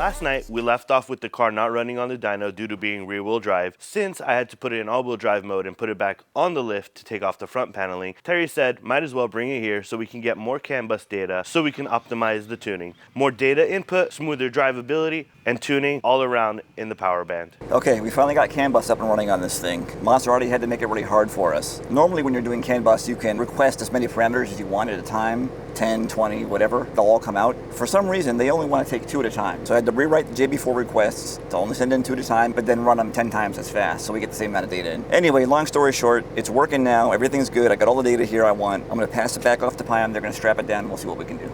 Last night, we left off with the car not running on the dyno due to being rear-wheel drive. Since I had to put it in all-wheel drive mode and put it back on the lift to take off the front paneling, Terry said, might as well bring it here so we can get more CAN bus data so we can optimize the tuning. More data input, smoother drivability, and tuning all around in the power band. Okay, we finally got CAN bus up and running on this thing. Maserati had to make it really hard for us. Normally when you're doing CAN bus, you can request as many parameters as you want at a time, 10, 20, whatever. They'll all come out. For some reason, they only want to take 2 at a time. So I had to rewrite the JB4 requests to only send in 2 at a time, but then run them 10 times as fast so we get the same amount of data in. Anyway, long story short, it's working now. Everything's good. I got all the data here I want. I'm going to pass it back off to Payam. They're going to strap it down and we'll see what we can do.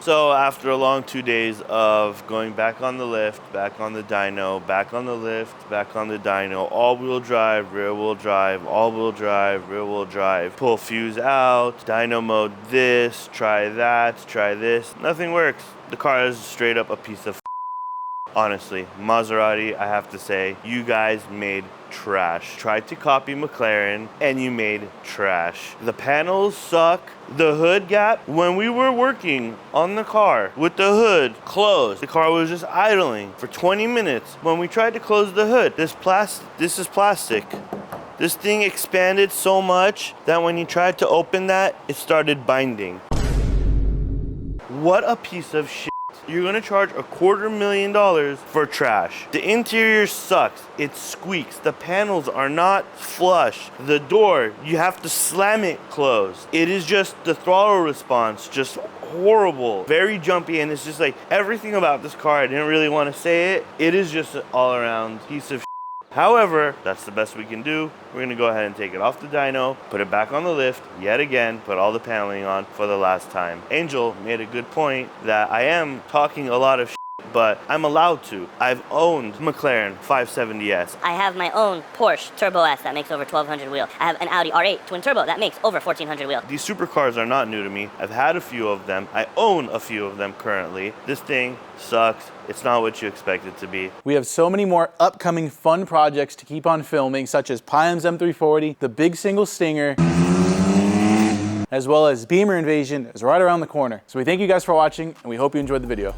So after a long 2 days of going back on the lift, back on the dyno, back on the lift, back on the dyno, all-wheel drive, rear-wheel drive, all-wheel drive, rear-wheel drive, pull fuse out, dyno mode this, try that, try this, nothing works. The car is straight up a piece of honestly. Maserati, I have to say, you guys made trash. Tried to copy McLaren and you made trash. The panels suck. The hood gap, when we were working on the car with the hood closed, the car was just idling for 20 minutes. When we tried to close the hood, this is plastic. This thing expanded so much that when you tried to open that, it started binding. What a piece of shit. You're gonna charge $250,000 for trash. The interior sucks. It squeaks. The panels are not flush. The door, you have to slam it closed. It is just the throttle response, just horrible. Very jumpy, and it's just like everything about this car, I didn't really want to say it. It is just an all-around piece of shit. However, that's the best we can do. We're gonna go ahead and take it off the dyno, put it back on the lift, yet again, put all the paneling on for the last time. Angel made a good point that I am talking a lot of shit, but I'm allowed to. I've owned McLaren 570S. I have my own Porsche Turbo S that makes over 1,200 wheel. I have an Audi R8 twin turbo that makes over 1,400 wheel. These supercars are not new to me. I've had a few of them. I own a few of them currently. This thing sucks. It's not what you expect it to be. We have so many more upcoming fun projects to keep on filming, such as Payam's M340, the big single stinger, as well as Beamer Invasion is right around the corner. So we thank you guys for watching, and we hope you enjoyed the video.